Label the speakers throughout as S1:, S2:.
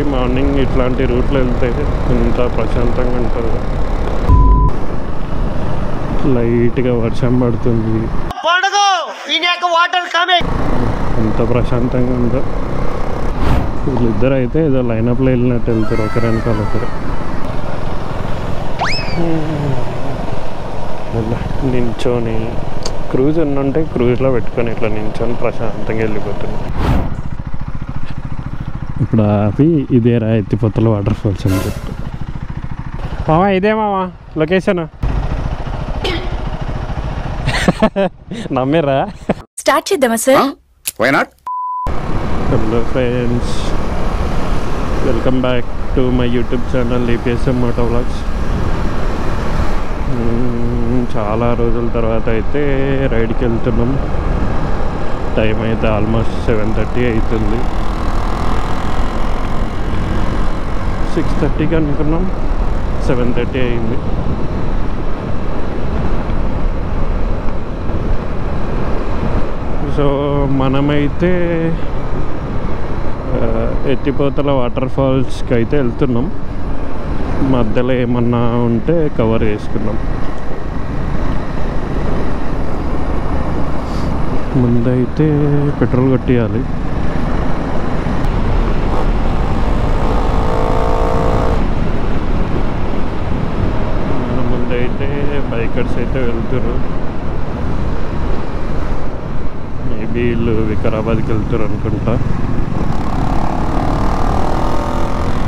S1: Early morning ఇట్లాంటి రూట్లో వెళ్తే ఇంత ప్రశాంతంగా ఉంటుంది. లైట్గా వర్షం పడుతుంది, ఎంత ప్రశాంతంగా ఉందో. వీళ్ళిద్దరు అయితే ఏదో లైనప్లో వెళ్ళినట్టు వెళ్తారు, ఒకరి వెనకాల ఒకరు. నించొని క్రూజ్ ఉంటే క్రూజ్లో పెట్టుకొని ఇట్లా నించొని ప్రశాంతంగా వెళ్ళిపోతుంది. ఇప్పుడు ఆపి ఇదేరా ఎత్తిపోతల వాటర్ ఫాల్స్ అని చెప్పి. మామా ఇదే మామా లొకేషన్. నమ్మేరా?
S2: స్టార్ట్ చేద్దామా sir?
S3: Why not?
S1: Hello friends, welcome back to my YouTube channel EPSM moto vlogs. చాలా రోజుల తర్వాత అయితే రైడ్కి వెళ్తున్నాం. టైం అయితే ఆల్మోస్ట్ 7:30 అవుతుంది. 6:30కి అనుకున్నాం, 7:30 అయింది. సో మనమైతే ఎత్తిపోతల వాటర్ ఫాల్స్కి అయితే వెళ్తున్నాం. మధ్యలో ఏమన్నా ఉంటే కవర్ చేసుకున్నాం. ముందైతే పెట్రోల్ కొట్టియాలి. మన ముందైతే బైకర్స్ అయితే వెళ్తున్నారు. మేబీ వీళ్ళు వికారాబాద్కి వెళ్తారు అనుకుంటా.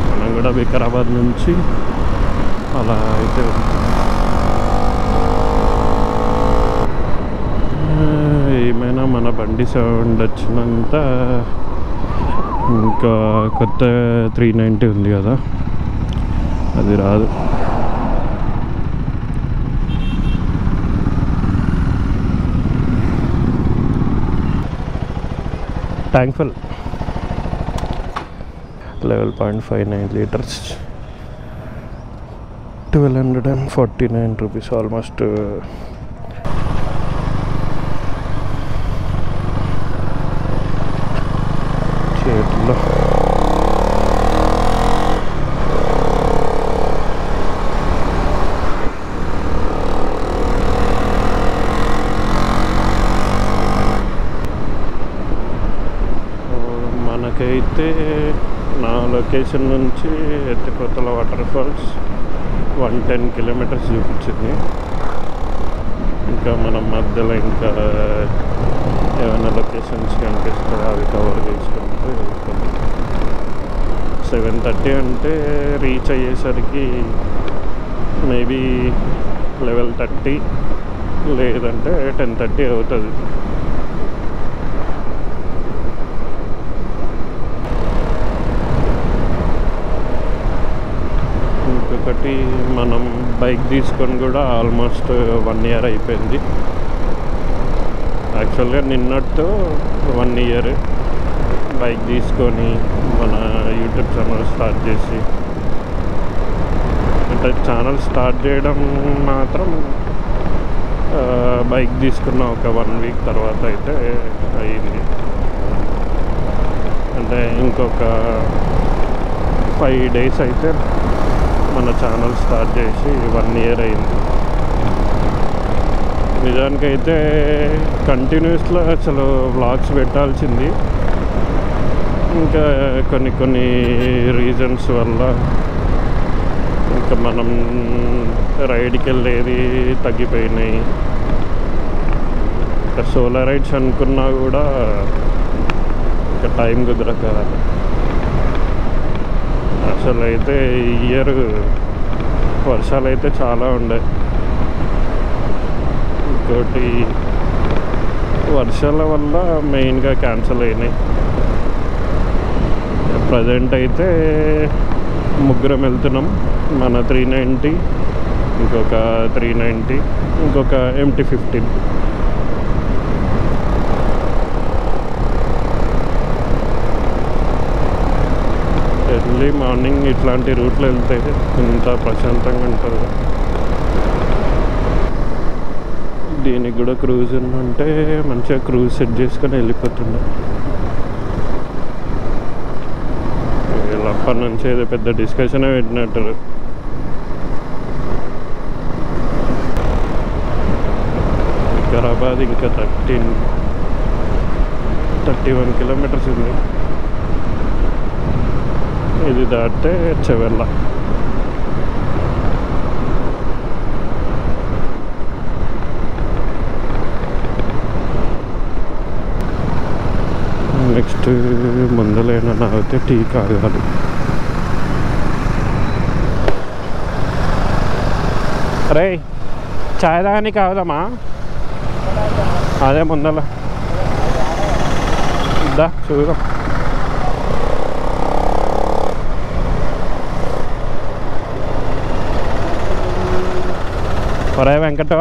S1: మనం కూడా వికారాబాద్ నుంచి అలా అయితే వెళ్తాం. ఏమైనా మన బండి సౌండ్ వచ్చినంత ఇంకా కొత్త 390 ఉంది కదా, అది రాదు. Tank full 11.59 litres, 1249 rupees almost. చేతుల్లో మనకైతే నా లొకేషన్ నుంచి ఎత్తిపోతల వాటర్ ఫాల్స్ 110 కిలోమీటర్స్ చూపించింది. ఇంకా మనం మధ్యలో ఇంకా ఏమైనా లొకేషన్స్ కనిపిస్తే అవి కవర్ చేసుకుంటే 7:30 అంటే రీచ్ అయ్యేసరికి మేబీ 11:30 లేదంటే 10:30 అవుతుంది. ఇంకొకటి, మనం బైక్ తీసుకొని కూడా ఆల్మోస్ట్ 1 ఇయర్ అయిపోయింది. యాక్చువల్గా నిన్నటితో 1 ఇయర్ బైక్ తీసుకొని మన యూట్యూబ్ ఛానల్ స్టార్ట్ చేసి. అంటే ఛానల్ స్టార్ట్ చేయడం మాత్రం బైక్ తీసుకున్న ఒక 1 వీక్ తర్వాత అయితే అయింది. అంటే ఇంకొక 5 డేస్ అయితే మన ఛానల్ స్టార్ట్ చేసి 1 ఇయర్ అయింది. నిజానికైతే కంటిన్యూస్లో అసలు వ్లాగ్స్ పెట్టాల్సింది. ఇంకా కొన్ని రీజన్స్ వల్ల ఇంకా మనం రైడ్కి వెళ్ళేది తగ్గిపోయినాయి. ఇంకా సోలో రైడ్స్ అనుకున్నా కూడా ఇంకా టైం కుదరక అసలు అయితే ఈ ఇయర్ వర్షాలు అయితే చాలా ఉండే. ఇంకోటి వర్షాల వల్ల మెయిన్గా క్యాన్సిల్ అయినాయి. ప్రజెంట్ అయితే ముగ్గురం వెళ్తున్నాం. మన 390, ఇంకొక 390, ఇంకొక MT-15. ఎర్లీ మార్నింగ్ ఇట్లాంటి రూట్లో వెళ్తే ఇంత ప్రశాంతంగా ఉంటుంది. దీనికి కూడా క్రూజ్ ఉందంటే మంచిగా క్రూజ్ సెట్ చేసుకొని వెళ్ళిపోతుండే. ఇలా అప్పటి నుంచి ఏదో పెద్ద డిస్కషనే పెట్టినట్టు. వికారాబాద్ ఇంకా 31 కిలోమీటర్స్ ఉంది. ఇది దాటితే చెవెళ్ళ. నెక్స్ట్ ముందలైనా అయితే టీ కాగాలి. అరే చాయ్ తాగడానికి కావదమ్మా, అదే ముందల దా చూద్దాం. ఒరే వెంకట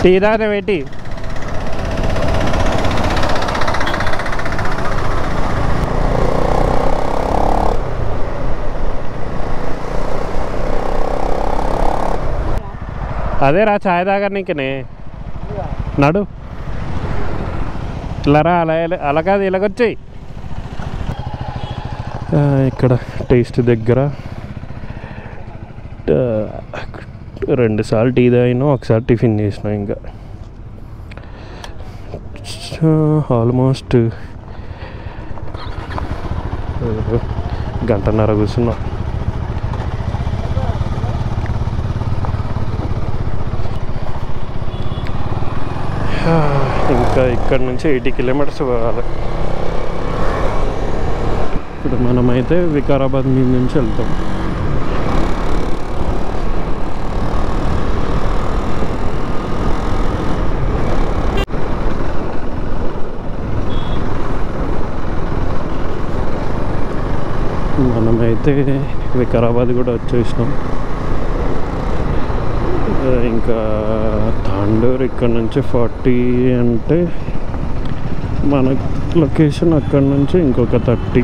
S1: టీ తాగే పెట్టి అదే రా ఛాయ్ తాగనీకనే నడు. ఇలా రా, అలా కాదు ఇలాగొచ్చాయి. ఇక్కడ టేస్ట్ దగ్గర 2 సార్లు టీ తాగినా, ఒకసారి టిఫిన్ చేసినా. ఇంకా ఆల్మోస్ట్ 1.5 గంట కూర్చున్నా. ఇంకా ఇక్కడ నుంచి 80 కిలోమీటర్స్ పోవాలి. ఇప్పుడు మనమైతే వికారాబాద్ మీద నుంచి వెళ్తాం. మనమైతే వికారాబాద్ కూడా వచ్చేసినాం. ఇంకా తాండూర్ ఇక్కడ నుంచి 40 అంటే మన లొకేషన్ అక్కడ నుంచి ఇంకొక 30.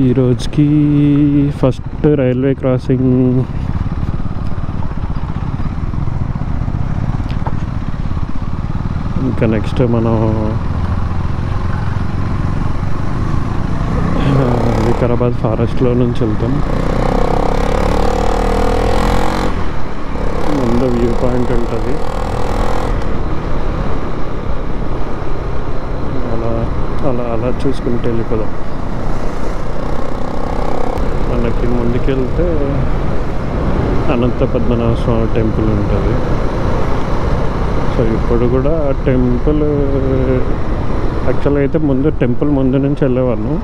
S1: ఈరోజుకి ఫస్ట్ రైల్వే క్రాసింగ్. ఇంకా నెక్స్ట్ మనం వికారాబాద్ ఫారెస్ట్లో నుంచి వెళ్తాం. ముందు వ్యూ పాయింట్ ఉంటుంది, అలా అలా అలా చూసుకుంటూ వెళ్ళిపోదాం. మనకి ముందుకెళ్తే అనంత పద్మనాభ స్వామి టెంపుల్ ఉంటుంది. సో ఇప్పుడు కూడా టెంపుల్ యాక్చువల్గా అయితే ముందు టెంపుల్ ముందు నుంచి వెళ్ళేవాళ్ళం.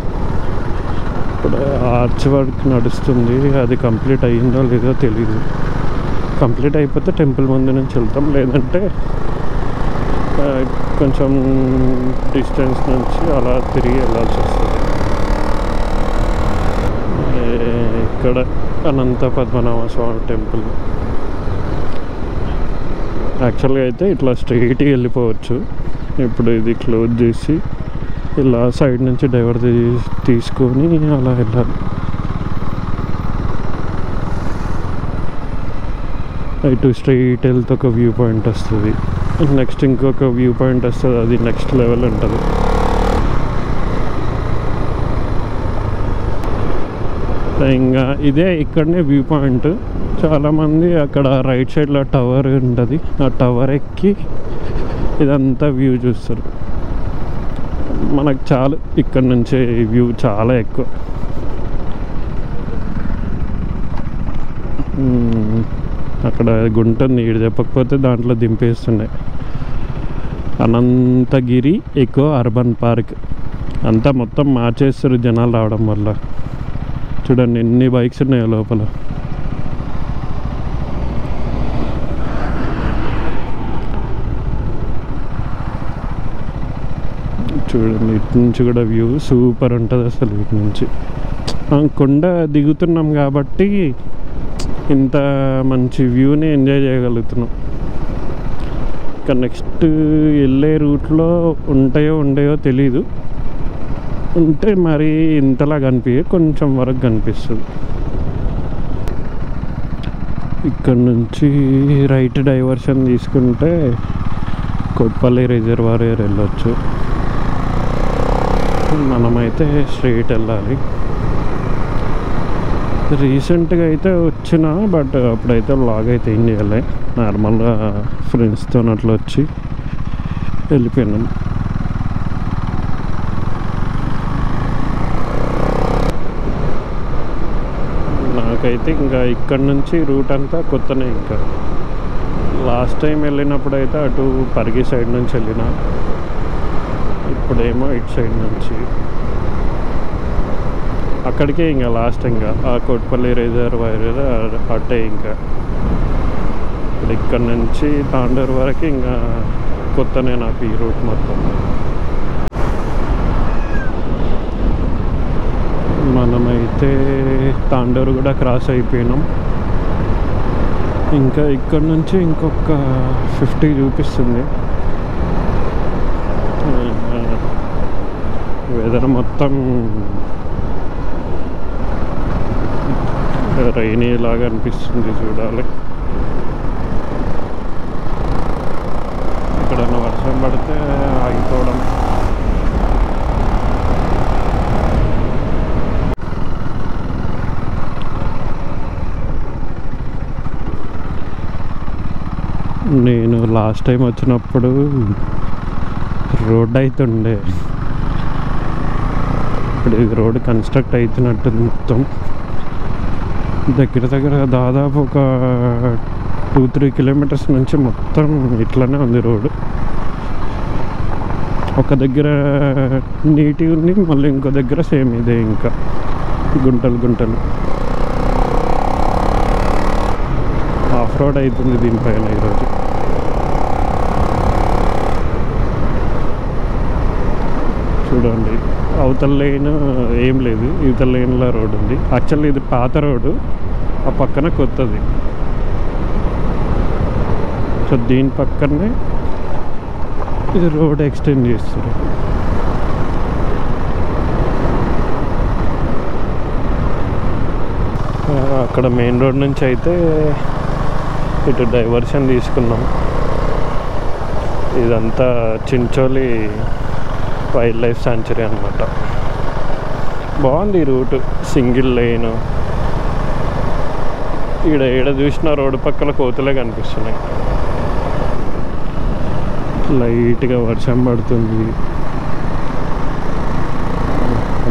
S1: ఇప్పుడు ఆర్చ్ వర్క్ నడుస్తుంది, అది కంప్లీట్ అయ్యిందో లేదో తెలీదు. కంప్లీట్ అయిపోతే టెంపుల్ ముందు నుంచి వెళ్తాం, లేదంటే కొంచెం డిస్టెన్స్ నుంచి అలా తిరిగి వెళ్ళాల్సి వస్తుంది. ఇక్కడ అనంత పద్మనాభ స్వామి టెంపుల్. యాక్చువల్గా అయితే ఇట్లా స్ట్రైట్గా వెళ్ళిపోవచ్చు. ఇప్పుడు ఇది క్లోజ్ చేసి ఇలా సైడ్ నుంచి డైవర్ తీసుకొని అలా వెళ్ళాలి. ఇటు స్ట్రైట్ వెళ్తే ఒక వ్యూ పాయింట్ వస్తుంది, నెక్స్ట్ ఇంకొక వ్యూ పాయింట్ వస్తుంది, అది నెక్స్ట్ లెవెల్ ఉంటుంది. ఇంకా ఇదే ఇక్కడనే వ్యూ పాయింట్. చాలామంది అక్కడ రైట్ సైడ్లో టవర్ ఉంటుంది, ఆ టవర్ ఎక్కి ఇదంతా వ్యూ చూస్తారు. మనకు చాలు ఇక్కడ నుంచే వ్యూ చాలా ఎక్కువ. అక్కడ గుంట ఉంది, ఈడు చెప్పకపోతే దాంట్లో దింపేస్తున్నాయి. అనంతగిరి ఎకో అర్బన్ పార్క్ అంతా మొత్తం మార్చేస్తారు జనాలు రావడం వల్ల. చూడండి ఎన్ని బైక్స్ ఉన్నాయో లోపల. చూడండి ఇటు నుంచి కూడా వ్యూ సూపర్ ఉంటుంది అసలు. ఇటు నుంచి కొండ దిగుతున్నాం కాబట్టి ఇంత మంచి వ్యూని ఎంజాయ్ చేయగలుగుతున్నాం. ఇంకా నెక్స్ట్ వెళ్ళే రూట్లో ఉంటాయో ఉండయో తెలీదు, ఉంటే మరి ఇంతలా కనిపించే కొంచెం వరకు కనిపిస్తుంది. ఇక్కడ నుంచి రైట్ డైవర్షన్ తీసుకుంటే కొట్పల్లి రిజర్వాయర్ వెళ్ళొచ్చు. మనమైతే స్ట్రైట్ వెళ్ళాలి. రీసెంట్గా అయితే వచ్చిన, బట్ అప్పుడైతే వ్లాగ్ అయితే ఏం చేయాలి, నార్మల్గా ఫ్రెండ్స్తో అట్లా వచ్చి వెళ్ళిపోయినాం. నాకైతే ఇంకా ఇక్కడ నుంచి రూట్ అంతా కొత్తనే. ఇంకా లాస్ట్ టైం వెళ్ళినప్పుడు అయితే అటు పరిగి సైడ్ నుంచి వెళ్ళిన, ఇప్పుడేమో ఇటు సైడ్ నుంచి అక్కడికే ఇంకా లాస్ట్. ఇంకా ఆ కొట్పల్లి రిజర్వాయర్ అట్టే. ఇంకా ఇప్పుడు ఇక్కడ నుంచి తాండూరు వరకు ఇంకా కొత్తనే నాకు ఈ రూట్ మొత్తం. మనమైతే తాండూరు కూడా క్రాస్ అయిపోయినాం. ఇంకా ఇక్కడ నుంచి ఇంకొక 50 చూపిస్తుంది. వెదర్ మొత్తం రైనీ లాగా అనిపిస్తుంది. చూడాలి, ఎక్కడన్నా వర్షం పడితే ఆగిపోవడం. నేను లాస్ట్ టైం వచ్చినప్పుడు రోడ్ అవుతుండే, ఇప్పుడు ఇది రోడ్ కన్స్ట్రక్ట్ అవుతున్నట్టుంది మొత్తం. దగ్గర దగ్గర దాదాపు ఒక 2-3 కిలోమీటర్స్ నుంచి మొత్తం ఇట్లానే ఉంది రోడ్డు. ఒక దగ్గర నీట్గా ఉంది, మళ్ళీ ఇంకో దగ్గర సేమ్ ఇదే, ఇంకా గుంటలు గుంటలు. ఆఫ్ రోడ్ అవుతుంది దీనిపైన ఈరోజు. చూడండి, అవతల లైన్ ఏం లేదు, ఇవతల లైన్లో రోడ్ ఉంది. యాక్చువల్లీ ఇది పాత రోడ్డు, ఆ పక్కన కొత్తది. సో దీని పక్కనే ఇది రోడ్ ఎక్స్టెండ్ చేస్తారు. అక్కడ మెయిన్ రోడ్ నుంచి అయితే ఇటు డైవర్షన్ తీసుకున్నాం. ఇదంతా చించోలి వైల్డ్ లైఫ్ సాంచురీ అనమాట. బాగుంది ఈ రూట్, సింగిల్ లైన్. ఈడ చూసిన రోడ్డు పక్కల కోతులే కనిపిస్తున్నాయి. లైట్గా వర్షం పడుతుంది,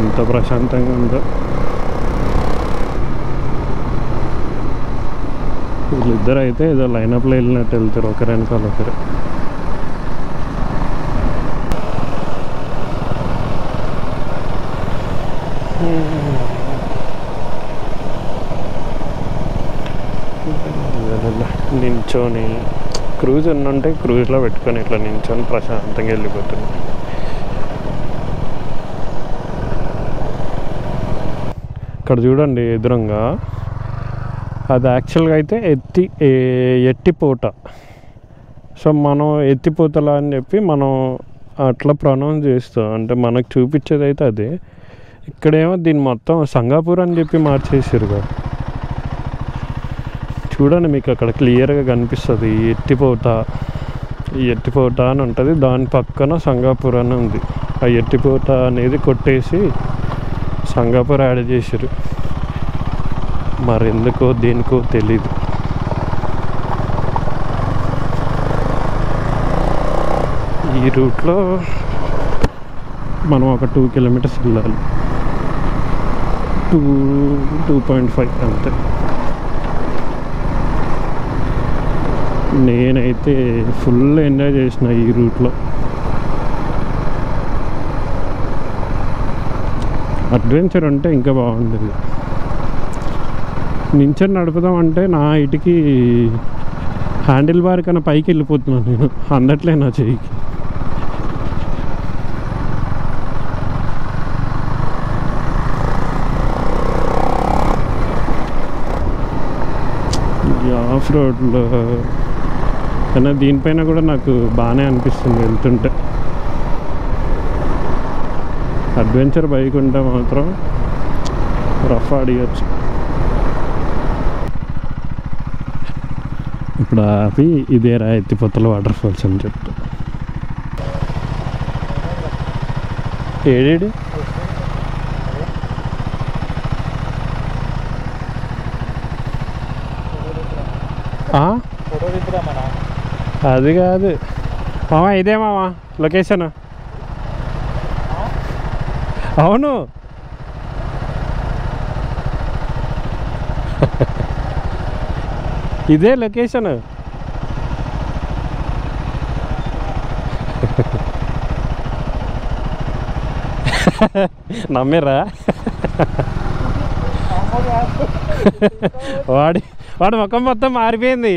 S1: ఎంత ప్రశాంతంగా ఉందో. వీళ్ళిద్దరు అయితే ఏదో లైనప్లో వెళ్ళినట్టు వెళ్తారు, ఒకరి వెనకాల ఒకరు. నించొని క్రూజ్ ఉన్నంటే క్రూజ్లో పెట్టుకొని ఇట్లా నించొని ప్రశాంతంగా వెళ్ళిపోతుంది. ఇక్కడ చూడండి ఎదురుగా, అది యాక్చువల్గా అయితే ఎట్టిపోట. సో మనం ఎత్తిపోతలా అని చెప్పి మనం అట్లా ప్రొనౌన్స్ చేస్తాం, అంటే మనకు చూపించేది అయితే అదే. ఇక్కడేమో దీన్ని మొత్తం సంగాపూర్ అని చెప్పి మార్చేసారు కదా. చూడండి, మీకు అక్కడ క్లియర్గా కనిపిస్తుంది ఈ ఎట్టిపోట అని ఉంటుంది. దాని పక్కన సంగాపూర్ అని ఉంది. ఆ ఎట్టిపోట అనేది కొట్టేసి సంగాపూర్ యాడ్ చేసారు. మరి ఎందుకో దేనికో తెలీదు. ఈ రూట్లో మనం ఒక 2 కిలోమీటర్స్ వెళ్ళాలి, 2.5 అంతే. నేనైతే ఫుల్ ఎంజాయ్ చేసిన ఈ రూట్లో. అడ్వెంచర్ అంటే ఇంకా బాగుండేది. నించొని నడుపుదాం అంటే నా ఇటుకి హ్యాండిల్ బార్ కన్నా పైకి వెళ్ళిపోతున్నాను నేను, అందట్లే నా చెయ్యికి. ఆఫ్ రోడ్లో కానీ దీనిపైన కూడా నాకు బాగానే అనిపిస్తుంది వెళ్తుంటే. అడ్వెంచర్ బైక్ ఉంటే మాత్రం రఫ్ ఆడియచ్చు. ఇప్పుడు ఆపి ఇదేరా ఎత్తిపోతల వాటర్ ఫాల్స్ అని చెప్తా. ఏడేడు అది కాదు మామ, ఇదే మామ లొకేషన్. అవును ఇదే లొకేషన్. నమ్మేరా? వాడి ముఖం మొత్తం మారిపోయింది.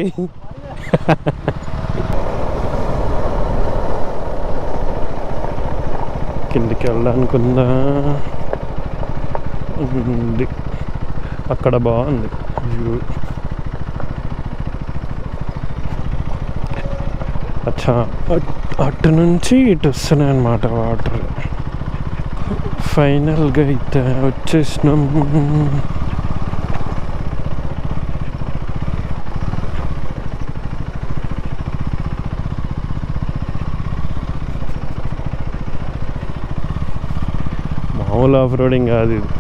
S1: కిందికి వెళ్ళడానికుందా ఉంది, అక్కడ బాగుంది వ్యూ. అచ్చా, అటు నుంచి ఇటు వస్తున్నాయి అన్నమాట వాటర్. ఫైనల్గా అయితే వచ్చేసినాం. మామూలు ఆఫ్ రోడింగ్ కాదు ఇది.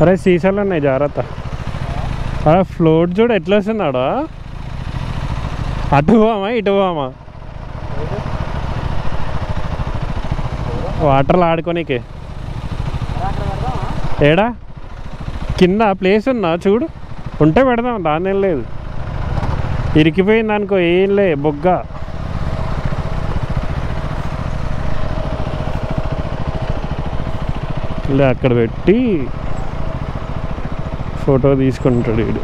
S1: అరే సీసాలు ఉన్నాయి జాగ్రత్త. అరే ఫ్లోట్ చూడు ఎట్లా వస్తున్నాడా. అటు పోమా ఇటు పోమా వాటర్లో ఆడుకోనీకే. ఏడా కింద ప్లేస్ ఉన్నా చూడు, ఉంటే పెడదాం, దాని ఏం లేదు. ఇరికిపోయింది అనుకో ఏం లే బొగ్గ. లే అక్కడ పెట్టి ఫోటో తీసుకుంటాడు వీడు.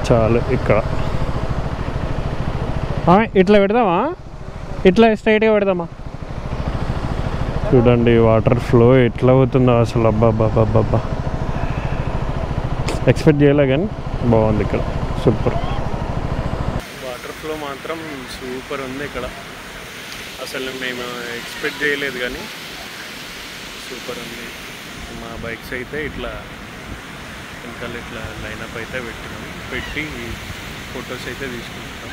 S1: చాలు ఇక్కడ ఇట్లా పెడదామా, ఇట్లా స్ట్రైట్గా పెడదామా. చూడండి వాటర్ ఫ్లో ఎట్లా అవుతుందో అసలు. అబ్బాబ్బాబ్బా ఎక్స్పెక్ట్ చేయలే కానీ బాగుంది ఇక్కడ, సూపర్. వాటర్ ఫ్లో మాత్రం సూపర్ ఉంది ఇక్కడ. అసలు మేము ఎక్స్పెక్ట్ చేయలేదు కానీ సూపర్ ఉంది. మా బైక్స్ అయితే ఇట్లా వెనకాల ఇట్లా లైనప్ అయితే పెట్టి ఫొటోస్ అయితే తీసుకుంటాం.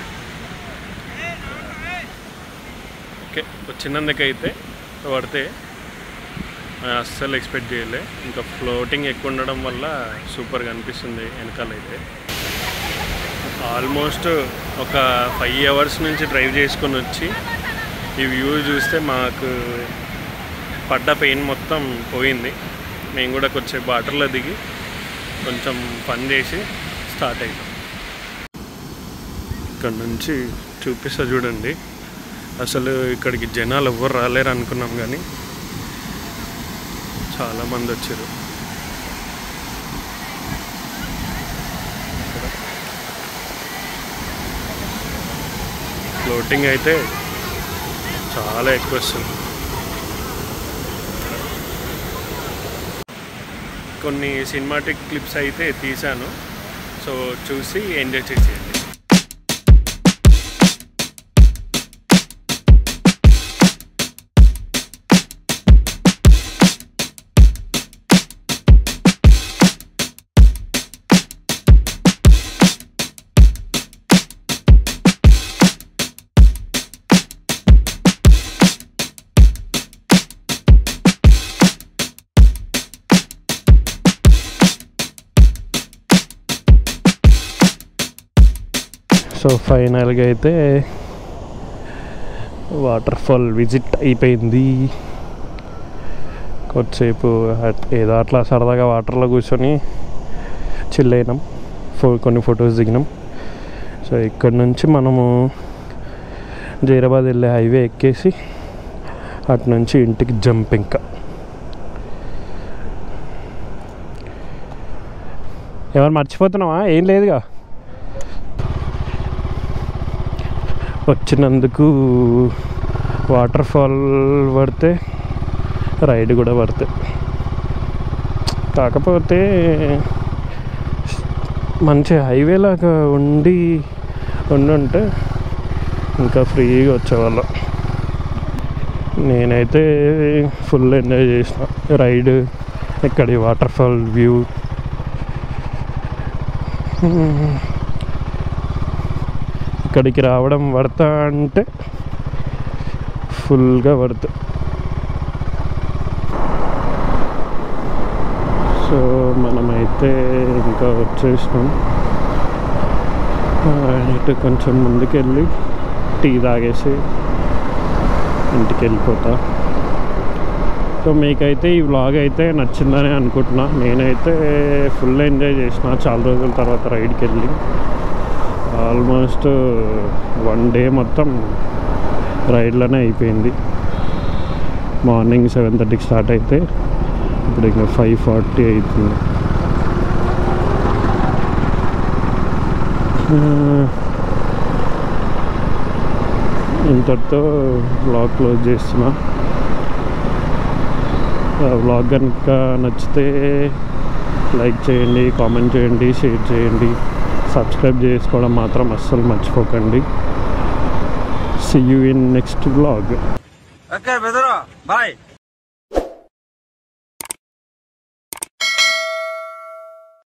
S1: ఓకే, వచ్చినందుకైతే పడితే అస్సలు ఎక్స్పెక్ట్ చేయలే. ఇంకా ఫ్లోటింగ్ ఎక్కువ ఉండడం వల్ల సూపర్గా అనిపిస్తుంది వెనకాలైతే. ఆల్మోస్ట్ ఒక 5 hours నుంచి డ్రైవ్ చేసుకొని వచ్చి ఈ వ్యూ చూస్తే మాకు పడ్డ పెయిన్ మొత్తం పోయింది. మేము కూడా కొంచెం వాటర్లో దిగి కొంచెం పని చేసి స్టార్ట్ అయ్యాం. ఇక్కడ నుంచి చూపిస్తా చూడండి. అసలు ఇక్కడికి జనాలు ఎవ్వరు రాలేరు అనుకున్నాం కానీ చాలామంది వచ్చారు. ఫ్లోటింగ్ అయితే చాలా ఎక్కువ వస్తుంది. కొన్ని సినిమాటిక్ క్లిప్స్ అయితే తీశాను, సో చూసి ఎంజాయ్ చేసేయండి. సో ఫైనల్గా అయితే వాటర్ ఫాల్ విజిట్ అయిపోయింది. కొద్దిసేపు ఏదో అట్లా సరదాగా వాటర్లో కూర్చొని చిల్ అయినాం, కొన్ని ఫొటోస్ దిగినాం. సో ఇక్కడ నుంచి మనము జైరాబాద్ వెళ్ళే హైవే ఎక్కేసి అటు నుంచి ఇంటికి జంప్. ఇంకా ఎవరు మర్చిపోతున్నావా? ఏం లేదుగా. వచ్చినందుకు వాటర్ ఫాల్ పడితే రైడ్ కూడా పడితే, కాకపోతే మంచి హైవే లాగా ఉండుంటే ఇంకా ఫ్రీగా వచ్చేవాళ్ళం. నేనైతే ఫుల్ ఎంజాయ్ చేసిన రైడ్, ఇక్కడి వాటర్ ఫాల్ వ్యూ. ఇక్కడికి రావడం పడతా అంటే ఫుల్గా పడుతుంది. సో మనమైతే ఇంకా వచ్చేసినాం. ఇటు కొంచెం ముందుకెళ్ళి టీ తాగేసి ఇంటికి వెళ్ళిపోతా. సో మీకైతే ఈ వ్లాగ్ అయితే నచ్చిందని అనుకుంటున్నా. నేనైతే ఫుల్ ఎంజాయ్ చేసిన చాలా రోజుల తర్వాత రైడ్కి వెళ్ళి. ఆల్మోస్ట్ 1 డే మొత్తం రైడ్లోనే అయిపోయింది. మార్నింగ్ 7:30కి స్టార్ట్ అయితే ఇప్పుడు ఇంకా 5:40 అవుతుంది. ఇంతటితో వ్లాగ్ క్లోజ్ చేస్తున్నా. వ్లాగ్ కనుక నచ్చితే లైక్ చేయండి, కామెంట్ చేయండి, షేర్ చేయండి, సబ్స్క్రైబ్ చేసుకోవడం మాత్రం అస్సలు మర్చిపోకండి. See you in next vlog.
S2: Okay, brother. Bye.